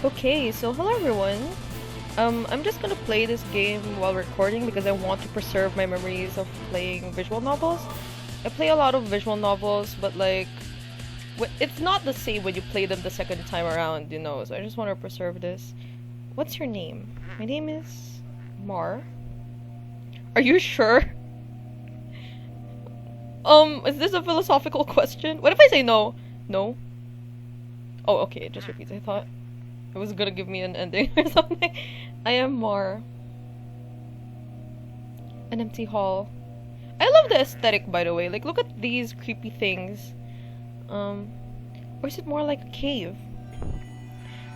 Okay, so hello everyone. I'm just gonna play this game while recording because I want to preserve my memories of playing visual novels. I play a lot of visual novels, but like, it's not the same when you play them the second time around, so I just want to preserve this. What's your name? My name is Mar. Are you sure? Is this a philosophical question? What if I say no? No? Oh, okay, it just repeats. I thought it was gonna give me an ending or something. I am Mar. An empty hall. I love the aesthetic, by the way. Like, look at these creepy things. Or is it more like a cave?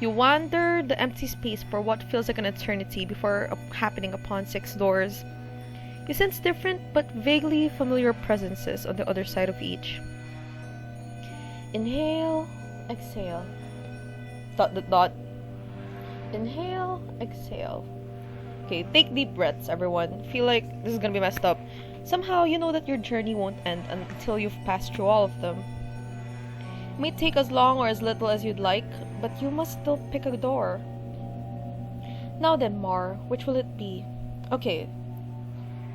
You wander the empty space for what feels like an eternity before happening upon 6 doors. You sense different but vaguely familiar presences on the other side of each. Inhale, exhale. Dot dot dot. Inhale, exhale. Okay, take deep breaths, everyone. Feel like this is gonna be messed up. Somehow you know that your journey won't end until you've passed through all of them. It may take as long or as little as you'd like, but you must still pick a door. Now then, Mar, which will it be? Okay.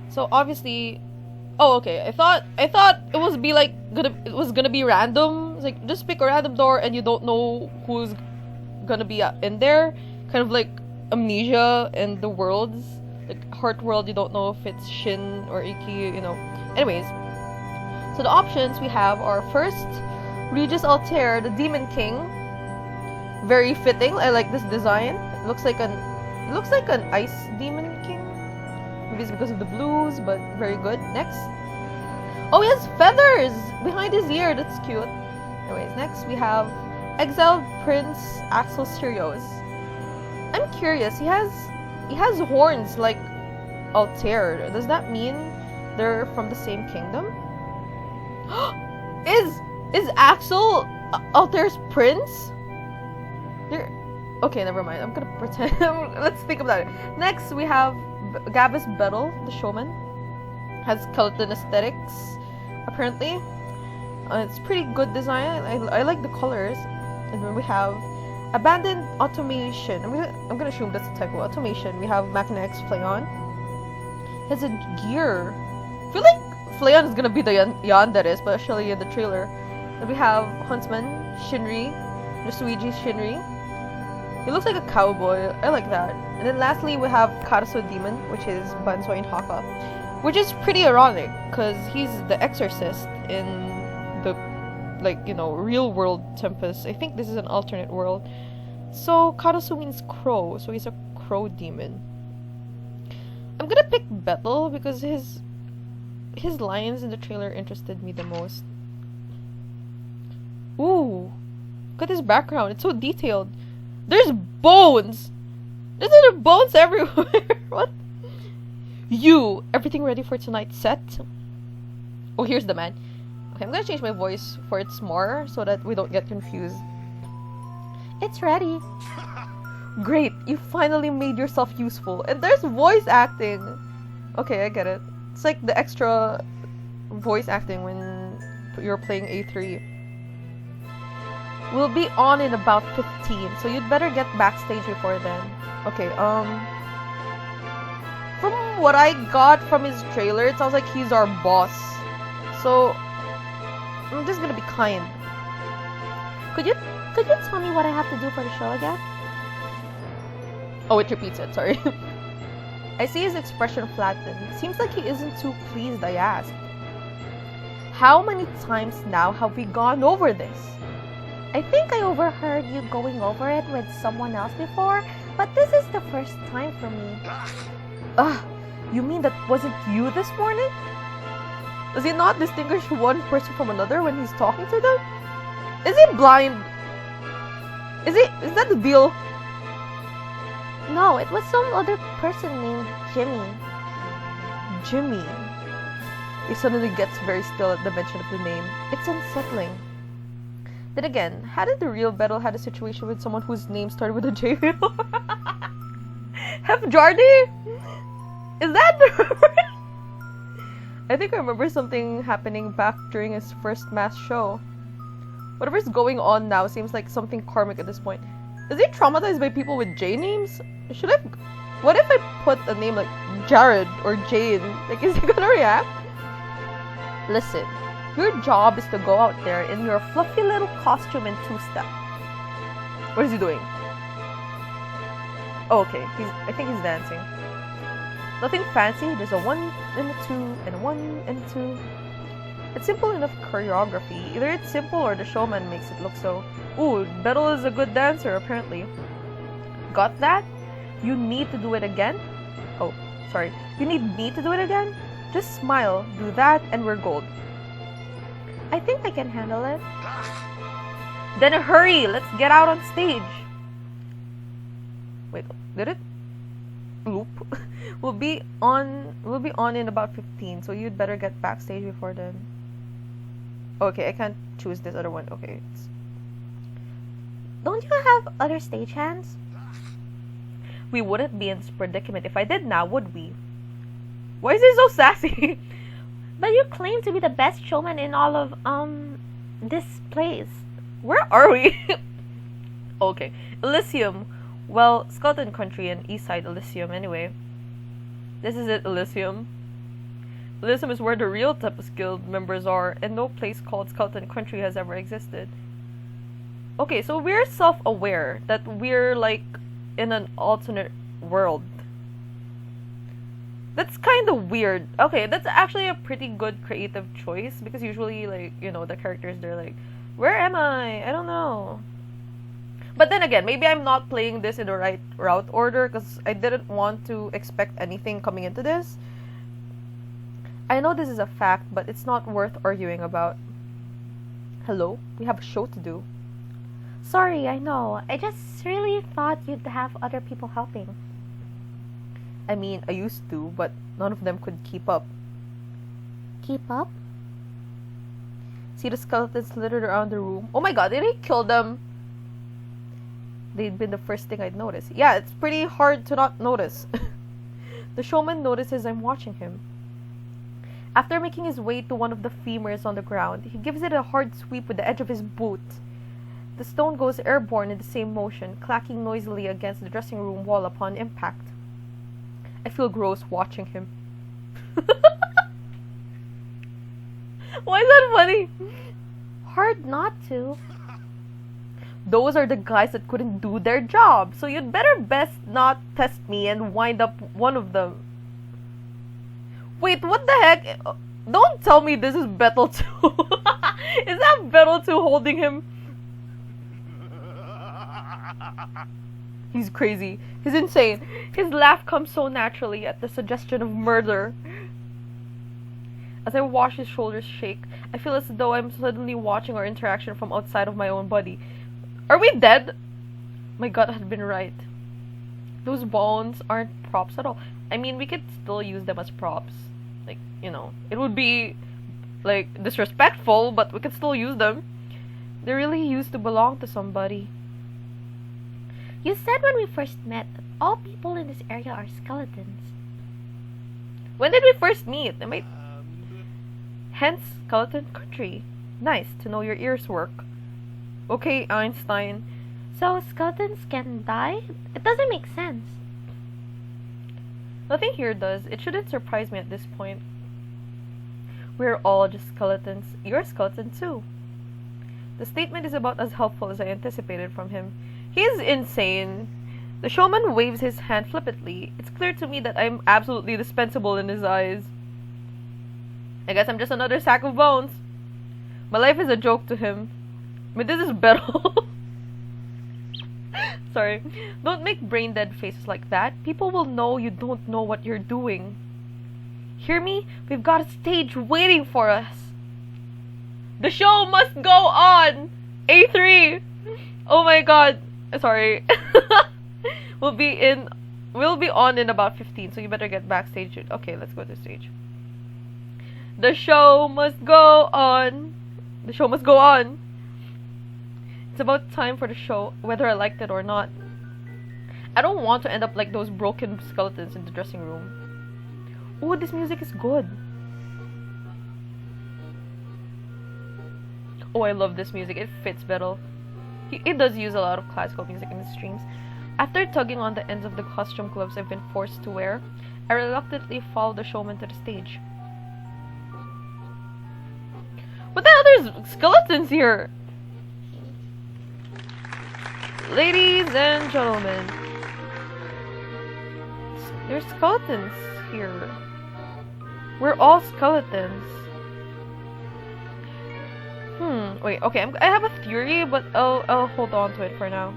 So obviously, okay. I thought it was gonna be random. It's like just pick a random door and you don't know who's gonna be in there. Kind of like amnesia in the worlds, like Heart World. You don't know if it's Shin or Iki. Anyways, so the options we have are first, Regis Altair, the Demon King. Very fitting. I like this design. It looks like an ice demon king. Maybe it's because of the blues, but very good. Next. Oh, he has feathers behind his ear. That's cute. Anyways, next we have exiled Prince Axel Sirius. I'm curious. He has horns like Altair. Does that mean they're from the same kingdom? Is Axel Altair's prince? Okay, never mind. I'm gonna pretend. Let's think about it. Next, we have Gavis Bettel, the Showman. Has skeleton aesthetics, apparently. It's pretty good design. I like the colors. And then we have Abandoned Automation. I'm gonna assume that's a typo. Automation. We have Machina X Fleon. He has a gear. I feel like Fleon is gonna be the yandere, especially in the trailer. Then we have Huntsman, Shinri, Yasuiji Shinri. He looks like a cowboy. I like that. And then lastly, we have Karasu Demon, which is Banzo in Haka. Which is pretty ironic, because he's the exorcist in the, real world Tempest. I think this is an alternate world. So, Karasu means crow, so he's a crow demon. I'm gonna pick Bettel, because his lines in the trailer interested me the most. Ooh, look at his background. It's so detailed. There's bones! There's little bones everywhere! What? You! Everything ready for tonight's set? Oh, here's the man. Okay, I'm gonna change my voice for it's more so that we don't get confused. It's ready. Great, you finally made yourself useful. And there's voice acting! Okay, I get it. It's like the extra voice acting when you're playing A3. We'll be on in about 15, so you'd better get backstage before then. Okay, from what I got from his trailer, it sounds like he's our boss. So, I'm just gonna be kind. Could you tell me what I have to do for the show again? Oh, it repeats it, sorry. I see his expression flatten. Seems like he isn't too pleased, I asked. How many times now have we gone over this? I think I overheard you going over it with someone else before, but this is the first time for me. Ugh, you mean that wasn't you this morning? Does he not distinguish one person from another when he's talking to them? Is he blind? Is that the deal? No, it was some other person named Jimmy. Jimmy. He suddenly gets very still at the mention of the name. It's unsettling. Then again, hadn't the real Bettel had a situation with someone whose name started with a J? Hef Jardy? Is that? I think I remember something happening back during his first mass show. Whatever's going on now seems like something karmic at this point. Is he traumatized by people with J names? Should I... What if I put a name like Jared or Jane? Like, is he gonna react? Listen, your job is to go out there in your fluffy little costume and two-step. What is he doing? Oh, okay. I think he's dancing. Nothing fancy. There's a 1 and a 2 and a 1 and a 2. It's simple enough choreography. Either it's simple or the showman makes it look so. Ooh, Bettel is a good dancer, apparently. Got that? You need to do it again? Oh, sorry. You need me to do it again? Just smile, do that, and we're gold. I think I can handle it. Then hurry, let's get out on stage. Wait, did it? Loop. We'll be on in about 15, so you'd better get backstage before then. Okay, I can't choose this other one. Okay. Don't you have other stagehands? We wouldn't be in this predicament if I did now, would we? Why is he so sassy? But you claim to be the best showman in all of, this place. Where are we? Okay. Elysium. Well, Skeleton Country and Eastside Elysium anyway. This is it, Elysium. Elysium is where the real Tempus Guild members are, and no place called Skeleton Country has ever existed. Okay, so we're self-aware that we're, like, in an alternate world. That's kind of weird. Okay, that's actually a pretty good creative choice, because usually, like, you know, the characters, they're like, where am I? I don't know. But then again, maybe I'm not playing this in the right route order, because I didn't want to expect anything coming into this. I know this is a fact, but it's not worth arguing about. Hello? We have a show to do. Sorry, I know. I just really thought you'd have other people helping. I mean, I used to, but none of them could keep up. Keep up? See the skeletons littered around the room? Oh my god, did he kill them? They'd been the first thing I'd notice. Yeah, it's pretty hard to not notice. The showman notices I'm watching him. After making his way to one of the femurs on the ground, he gives it a hard sweep with the edge of his boot. The stone goes airborne in the same motion, clacking noisily against the dressing room wall upon impact. I feel gross watching him. Why is that funny? Hard not to. Those are the guys that couldn't do their job, so you'd better best not test me and wind up one of them. Wait, what the heck? Don't tell me this is Bettel 2. Is that Bettel 2 holding him? He's crazy. He's insane. His laugh comes so naturally at the suggestion of murder. As I watch his shoulders shake, I feel as though I'm suddenly watching our interaction from outside of my own body. Are we dead? My gut had been right. Those bones aren't props at all. I mean, we could still use them as props. Like, you know, it would be, like, disrespectful, but we could still use them. They really used to belong to somebody. You said when we first met that all people in this area are skeletons. When did we first meet? Hence, Skeleton Country. Nice to know your ears work. Okay, Einstein. So, skeletons can die? It doesn't make sense. Nothing here does. It shouldn't surprise me at this point. We're all just skeletons. You're a skeleton too. The statement is about as helpful as I anticipated from him. He's insane. The showman waves his hand flippantly. It's clear to me that I'm absolutely dispensable in his eyes. I guess I'm just another sack of bones. My life is a joke to him. I mean, this is Bettel. Sorry. Don't make brain-dead faces like that. People will know you don't know what you're doing. Hear me? We've got a stage waiting for us. The show must go on! A3! Oh my god. Sorry. We'll be on in about 15, so you better get backstage. Okay, let's go to stage. The show must go on. The show must go on. It's about time for the show, whether I liked it or not. I don't want to end up like those broken skeletons in the dressing room. Ooh, this music is good. Oh, I love this music. It fits Bettel. He does use a lot of classical music in his streams. After tugging on the ends of the costume gloves I've been forced to wear, I reluctantly follow the showman to the stage. What the hell? There's skeletons here! Ladies and gentlemen, there's skeletons here. We're all skeletons. Wait, okay, I have a theory, but I'll hold on to it for now.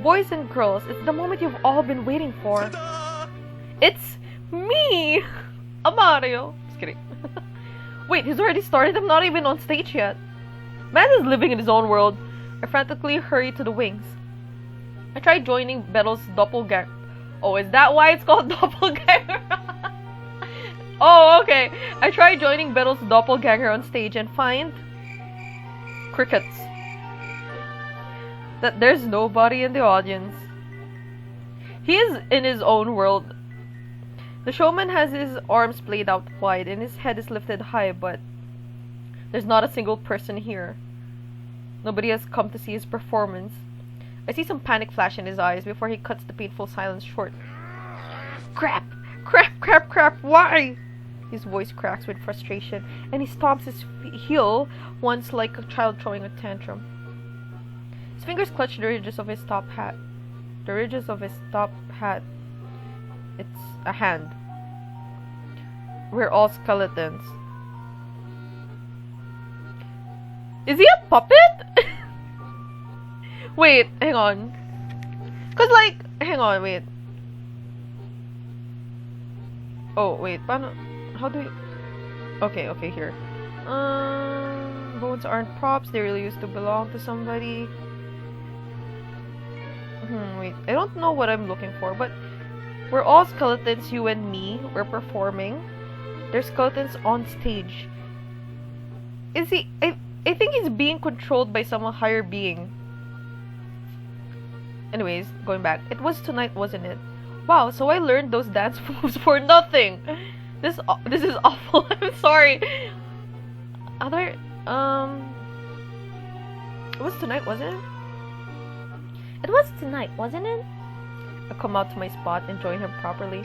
Boys and girls, it's the moment you've all been waiting for. Ta-da! It's me! Mario. Just kidding. Wait, he's already started? I'm not even on stage yet. Man is living in his own world. I frantically hurry to the wings. I tried joining Bettel's Doppelganger. Oh, is that why it's called Doppelganger? Oh, okay. I tried joining Bettel's Doppelganger on stage and find crickets. That there's nobody in the audience. He is in his own world. The showman has his arms played out wide and his head is lifted high, but there's not a single person here. Nobody has come to see his performance. I see some panic flash in his eyes before he cuts the painful silence short. Crap! Crap! Crap! Crap! Why? His voice cracks with frustration, and he stomps his heel once like a child throwing a tantrum. His fingers clutch the ridges of his top hat. The ridges of his top hat. It's a hand. We're all skeletons. Is he a puppet? Wait, hang on. Cause like, hang on, wait. Oh, wait, how do we... Okay, here. Bones aren't props, they really used to belong to somebody. Wait, I don't know what I'm looking for, but we're all skeletons, you and me. We're performing. There's skeletons on stage. Is he... I think he's being controlled by some higher being. Anyways, going back. It was tonight, wasn't it? Wow, so I learned those dance moves for nothing. This is awful. I'm sorry. It was tonight, wasn't it? It was tonight, wasn't it? I come out to my spot and join him properly.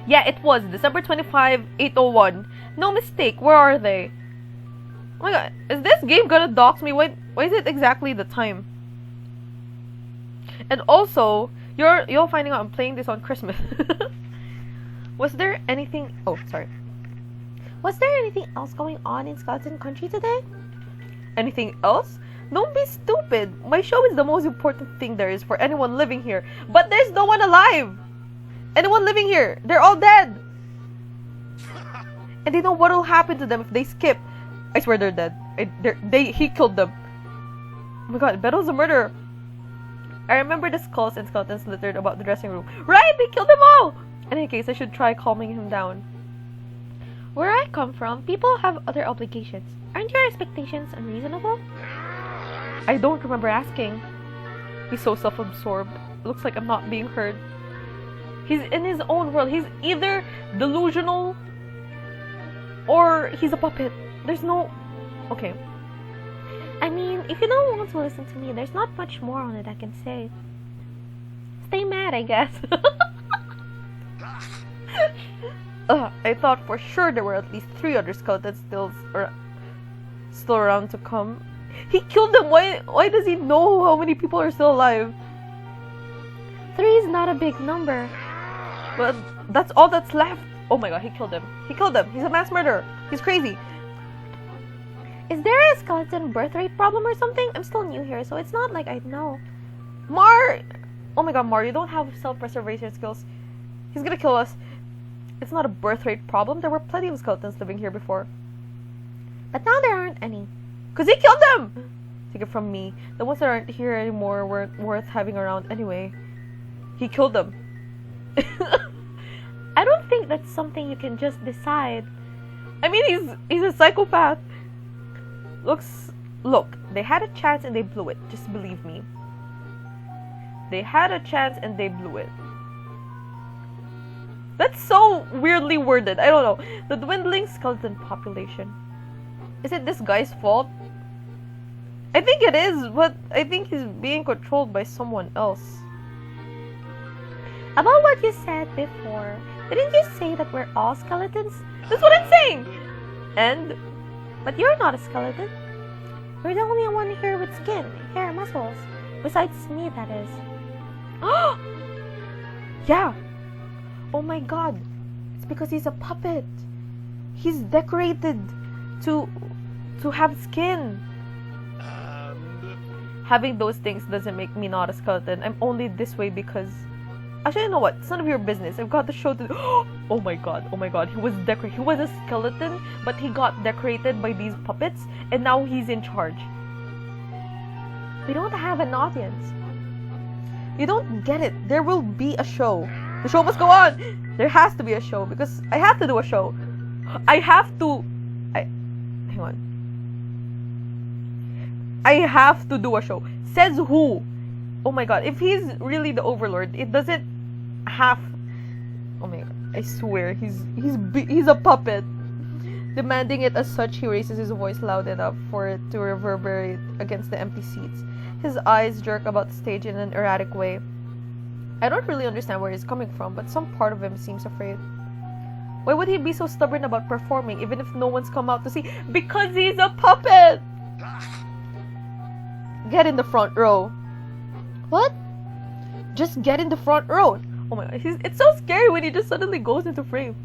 Yeah, it was December 25, 8:01. No mistake. Where are they? Oh my god, is this game gonna dox me? Why is it exactly the time? And also, you're finding out I'm playing this on Christmas. Was there anything... Oh, sorry. Was there anything else going on in Skeleton Country today? Anything else? Don't be stupid. My show is the most important thing there is for anyone living here. But there's no one alive. Anyone living here, they're all dead. And they know what will happen to them if they skip. I swear they're dead. He killed them. Oh my god, Bettel's a murderer. I remember the skulls and skeletons littered about the dressing room. Right, they killed them all! In any case, I should try calming him down. Where I come from, people have other obligations. Aren't your expectations unreasonable? I don't remember asking. He's so self-absorbed. Looks like I'm not being heard. He's in his own world. He's either delusional or he's a puppet. There's no... Okay. I mean, if you don't want to listen to me, there's not much more on it I can say. Stay mad, I guess. I thought for sure there were at least 3 other skeletons still around to come. He killed them. Why does he know how many people are still alive? 3 is not a big number. But that's all that's left. Oh my god, he killed him. He killed them. He's a mass murderer. He's crazy. Is there a skeleton birth rate problem or something? I'm still new here, so it's not like I know. Mar! Oh my god, Mar, you don't have self-preservation skills. He's gonna kill us. It's not a birth rate problem. There were plenty of skeletons living here before. But now there aren't any. Because he killed them! Take it from me. The ones that aren't here anymore weren't worth having around anyway. He killed them. I don't think that's something you can just decide. I mean, he's a psychopath. Look, they had a chance and they blew it. Just believe me. They had a chance and they blew it. That's so weirdly worded. I don't know. The dwindling skeleton population. Is it this guy's fault? I think it is, but I think he's being controlled by someone else. About what you said before, didn't you say that we're all skeletons? That's what I'm saying! And? But you're not a skeleton. You're the only one here with skin, hair, muscles. Besides me, that is. Yeah! Oh my god. It's because he's a puppet. He's decorated to have skin. Having those things doesn't make me not a skeleton. I'm only this way because... Actually, you know what? It's none of your business. I've got the show to... Oh my god. Oh my god. He was a skeleton, but he got decorated by these puppets, and now he's in charge. We don't have an audience. You don't get it. There will be a show. The show must go on. There has to be a show because I have to do a show. Hang on. I have to do a show. Says who? Oh my god. If he's really the overlord, it doesn't have... Oh my god. I swear. He's a puppet. Demanding it as such, he raises his voice loud enough for it to reverberate against the empty seats. His eyes jerk about the stage in an erratic way. I don't really understand where he's coming from, but some part of him seems afraid. Why would he be so stubborn about performing, even if no one's come out to see? Because he's a puppet! Get in the front row. What? Just get in the front row. Oh my god, it's so scary when he just suddenly goes into frame.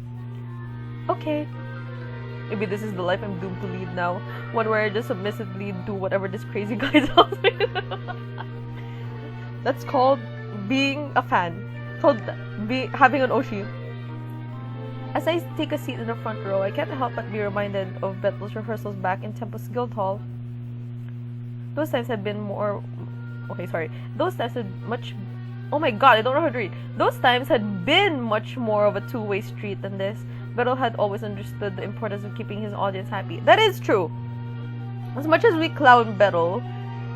Okay. Maybe this is the life I'm doomed to lead now. One where I just submissively do whatever this crazy guy tells me. That's called being a fan. Called having an Oshi. As I take a seat in the front row, I can't help but be reminded of Bettel's rehearsals back in Tempus Guildhall. Those times had been more... Okay, sorry. Those times had much... Oh my god, I don't know how to read. Those times had been much more of a two-way street than this. Bettel had always understood the importance of keeping his audience happy. That is true. As much as we clown Bettel,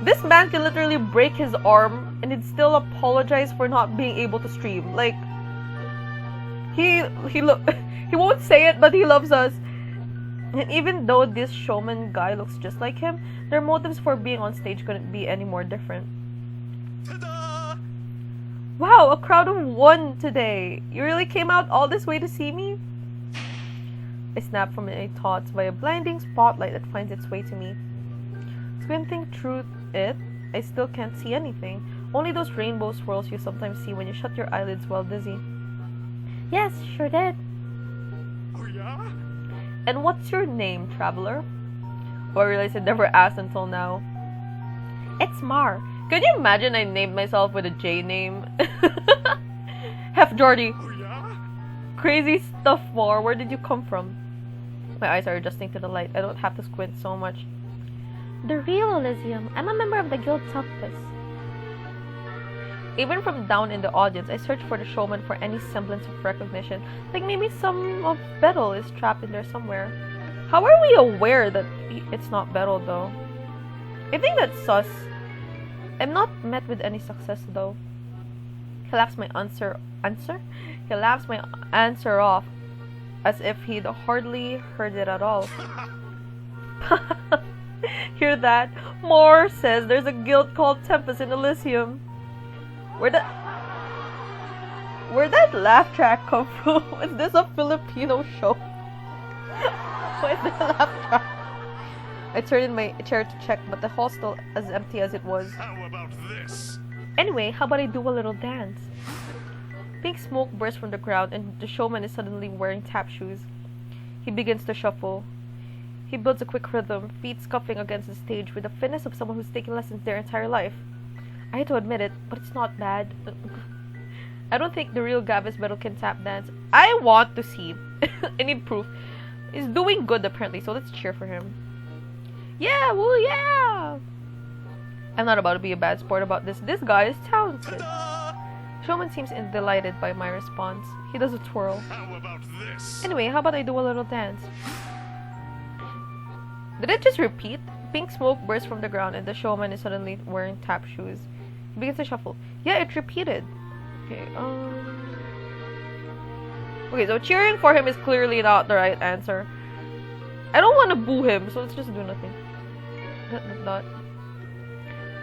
this man can literally break his arm and he'd still apologize for not being able to stream. Like, he won't say it, but he loves us. And even though this showman guy looks just like him, their motives for being on stage couldn't be any more different. Ta-da! Wow, a crowd of one today. You really came out all this way to see me? I snap from my thoughts by a blinding spotlight that finds its way to me. Squinting through it, I still can't see anything. Only those rainbow swirls you sometimes see when you shut your eyelids while dizzy. Yes, sure did. Oh yeah? And what's your name, traveler? Oh, I realized I never asked until now. It's Mar. Could you imagine I named myself with a J name? Hef Jordy. Oh yeah? Crazy stuff, Mar. Where did you come from? My eyes are adjusting to the light. I don't have to squint so much. The real Elysium. I'm a member of the Guild Octopus. Even from down in the audience, I search for the showman for any semblance of recognition. Like maybe some of Bettel is trapped in there somewhere. How are we aware that it's not Bettel though? I think that's sus. I'm not met with any success though. He laughs my answer? He laughs my answer off as if he'd hardly heard it at all. Hear that? Moore says there's a guild called Tempus in Elysium. Where'd that laugh track come from? Is this a Filipino show? Where's the laugh track? I turned in my chair to check, but the hall's still as empty as it was. How about this? Anyway, how about I do a little dance? Pink smoke bursts from the crowd, and the showman is suddenly wearing tap shoes. He begins to shuffle. He builds a quick rhythm, feet scuffing against the stage with the finesse of someone who's taken lessons their entire life. I hate to admit it, but it's not bad. I don't think the real Gavis Bettel can tap dance. I want to see. I need proof. He's doing good apparently, so let's cheer for him. Yeah, woo yeah! I'm not about to be a bad sport about this. This guy is talented. Showman seems delighted by my response. He does a twirl. How about this? Anyway, how about I do a little dance? Did it just repeat? Pink smoke bursts from the ground and the showman is suddenly wearing tap shoes. He begins to shuffle. Yeah, it repeated. Okay, Okay, so cheering for him is clearly not the right answer. I don't want to boo him, so let's just do nothing.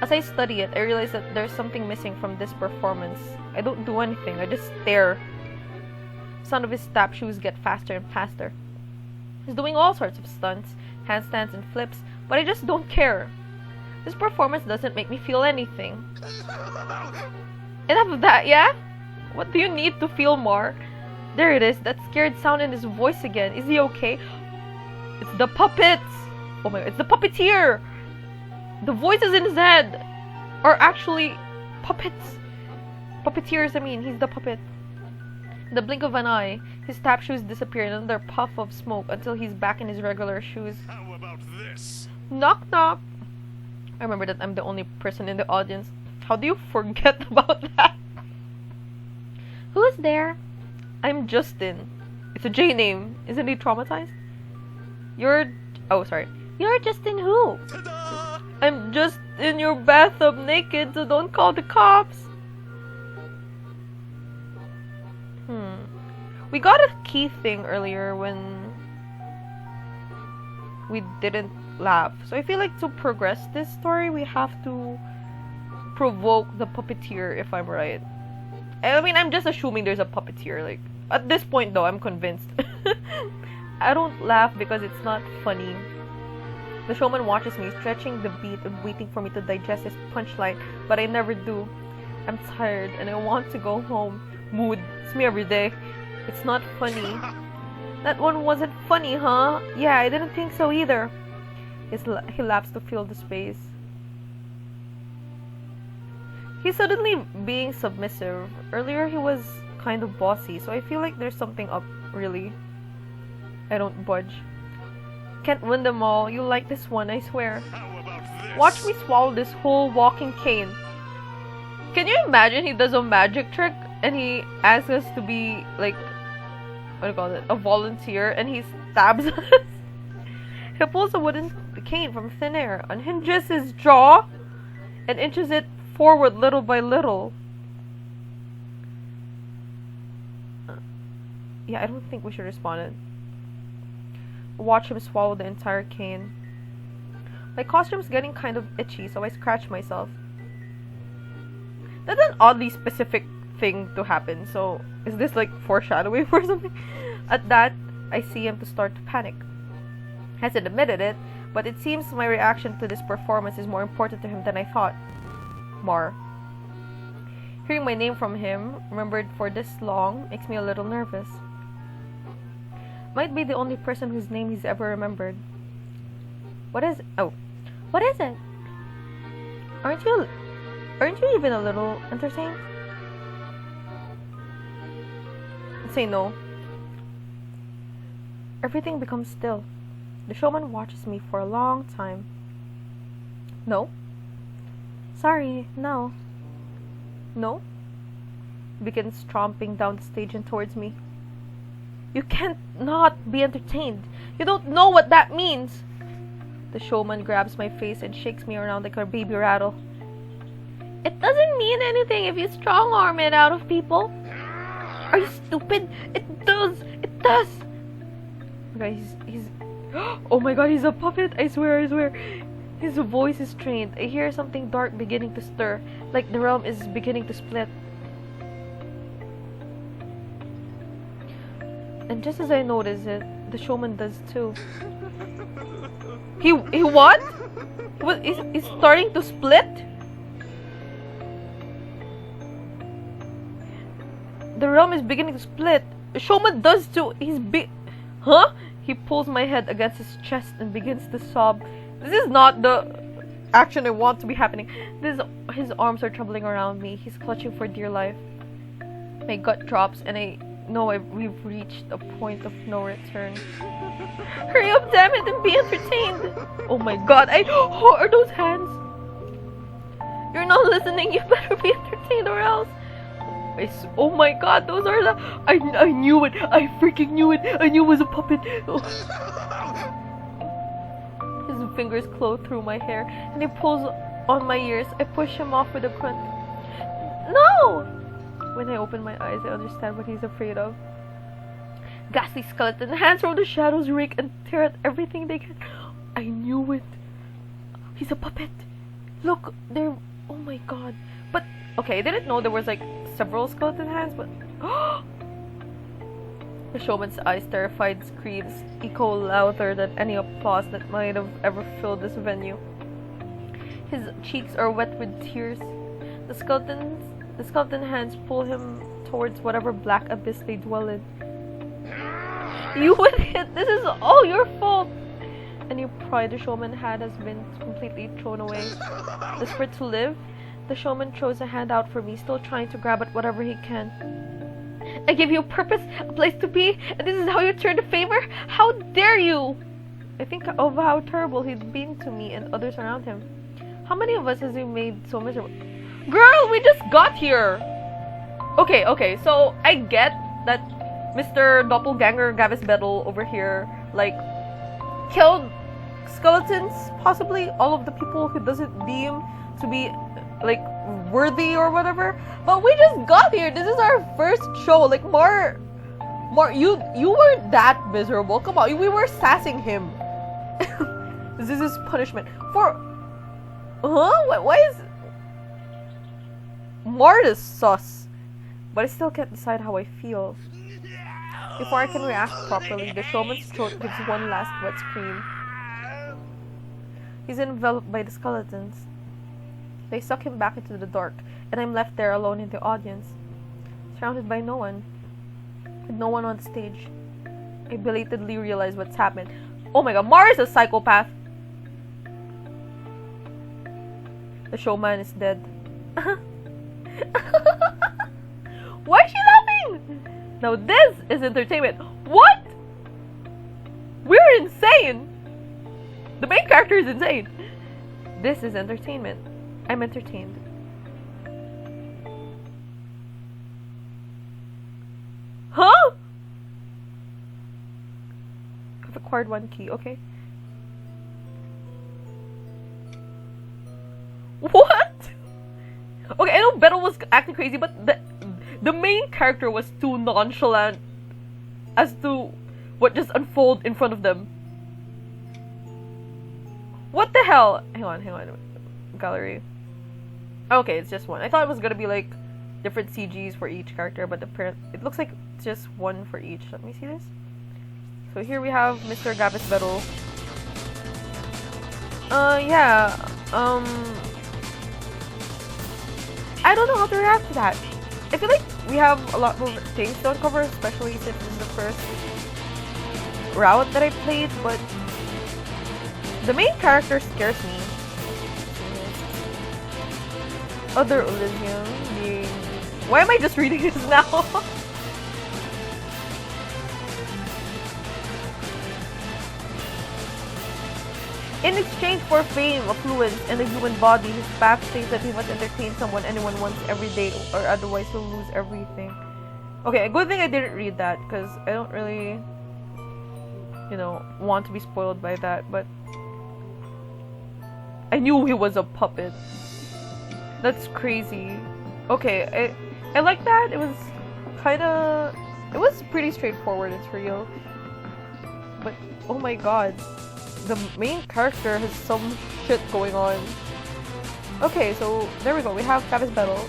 As I study it, I realize that there's something missing from this performance. I don't do anything, I just stare. The sound of his tap shoes get faster and faster. He's doing all sorts of stunts, handstands and flips, but I just don't care. This performance doesn't make me feel anything. Enough of that, yeah? What do you need to feel more? There it is, that scared sound in his voice again. Is he okay? It's the puppets! Oh my god, it's the puppeteer! The voices in his head are actually puppets. Puppeteers, I mean, he's the puppet. In the blink of an eye, his tap shoes disappear in another puff of smoke until he's back in his regular shoes. How about this? Knock knock! I remember that I'm the only person in the audience. How do you forget about that? Who's there? I'm Justin. It's a J name. Isn't he traumatized? Oh, sorry. You're Justin who? Ta-da! I'm just in your bathtub naked, so don't call the cops. We got a key thing earlier when we didn't laugh. So I feel like to progress this story, we have to provoke the puppeteer, if I'm right. I mean, I'm just assuming there's a puppeteer. Like, at this point, though, I'm convinced. I don't laugh because it's not funny. The showman watches me, stretching the beat and waiting for me to digest his punchline, but I never do. I'm tired and I want to go home. Mood. It's me every day. It's not funny. That one wasn't funny, huh? Yeah, I didn't think so either. He laughs to fill the space. He's suddenly being submissive. Earlier he was kind of bossy, so I feel like there's something up, really. I don't budge. Can't win them all. You'll like this one, I swear. How about this? Watch me swallow this whole walking cane. Can you imagine he does a magic trick and he asks us to be like, what do you call it, a volunteer, and he stabs us? He pulls a wooden cane from thin air, unhinges his jaw, and inches it forward little by little. Yeah, I don't think we should respond it. Watch him swallow the entire cane. My costume's getting kind of itchy, so I scratch myself. That's an oddly specific thing to happen, so is this like foreshadowing or something? At that, I see him to start to panic. Hasn't admitted it, but it seems my reaction to this performance is more important to him than I thought. Mar. Hearing my name from him, remembered for this long, makes me a little nervous. Might be the only person whose name he's ever remembered. What is it? Aren't you even a little entertained? Say no. Everything becomes still. The showman watches me for a long time. No? Sorry, no. No? He begins tromping down the stage and towards me. You can't not be entertained. You don't know what that means. The showman grabs my face and shakes me around like a baby rattle. It doesn't mean anything if you strong arm it out of people. Are you stupid? It does! It does! Okay, he's oh my god, he's a puppet! I swear. His voice is trained. I hear something dark beginning to stir, like the realm is beginning to split. And just as I notice it, the showman does too. He what? He's starting to split? The realm is beginning to split. The showman does too. Huh? He pulls my head against his chest and begins to sob. This is not the action I want to be happening. His arms are trembling around me. He's clutching for dear life. My gut drops and I know we've reached a point of no return. Hurry up, damn it, and be entertained. Oh my god, oh, are those hands? You're not listening. You better be entertained or else. Oh my god, those are the... I knew it. I freaking knew it. I knew it was a puppet. His fingers claw through my hair and he pulls on my ears. I push him off with a grunt. No! When I open my eyes, I understand what he's afraid of. Ghastly skeleton hands from the shadows rake and tear at everything they can. I knew it. He's a puppet. Look, there. Oh my god. But okay, I didn't know there was like several skeleton hands, but the showman's eyes, terrified screams echo louder than any applause that might have ever filled this venue. His cheeks are wet with tears. The skeleton hands pull him towards whatever black abyss they dwell in. You idiot! This is all your fault! Any pride the showman had has been completely thrown away. Desperate to live, the showman throws a hand out for me, still trying to grab at whatever he can. I gave you a purpose, a place to be, and this is how you turn the favor? How dare you! I think of how terrible he'd been to me and others around him. How many of us has he made so miserable? Girl, we just got here! Okay, so I get that Mr. Doppelganger Gavis Bettel over here, like, killed skeletons, possibly all of the people who doesn't deem to be like worthy or whatever. But we just got here. This is our first show. Like Mar, you weren't that miserable. Come on, we were sassing him. This is his punishment for. Why is Mar is sus? But I still can't decide how I feel. Before I can react properly, the showman's throat gives one last wet scream. He's enveloped by the skeletons. They suck him back into the dark, and I'm left there alone in the audience, surrounded by no one, with no one on stage. I belatedly realize what's happened. Oh my god, Mars is a psychopath! The showman is dead. Why is she laughing? Now this is entertainment. What? We're insane! The main character is insane. This is entertainment. I'm entertained. Huh? I've acquired one key, okay. What? Okay, I know Bettel was acting crazy, but the main character was too nonchalant as to what just unfolded in front of them. What the hell? Hang on. Gallery. Okay, it's just one. I thought it was gonna be like different CGs for each character, but it looks like it's just one for each. Let me see this. So here we have Mr. Gavis Bettel. Yeah. I don't know how to react to that. I feel like we have a lot more things to uncover, especially since this is the first route that I played, but the main character scares me. Other Elysium being... Why am I just reading this now? In exchange for fame, affluence, and a human body, his path states that he must entertain someone anyone wants every day, or otherwise he'll lose everything. Okay, a good thing I didn't read that, because I don't really, want to be spoiled by that, but I knew he was a puppet. That's crazy. Okay, I like that. It was it was pretty straightforward, it's real. But, oh my god. The main character has some shit going on. Okay, so there we go. We have Gavis Bettel.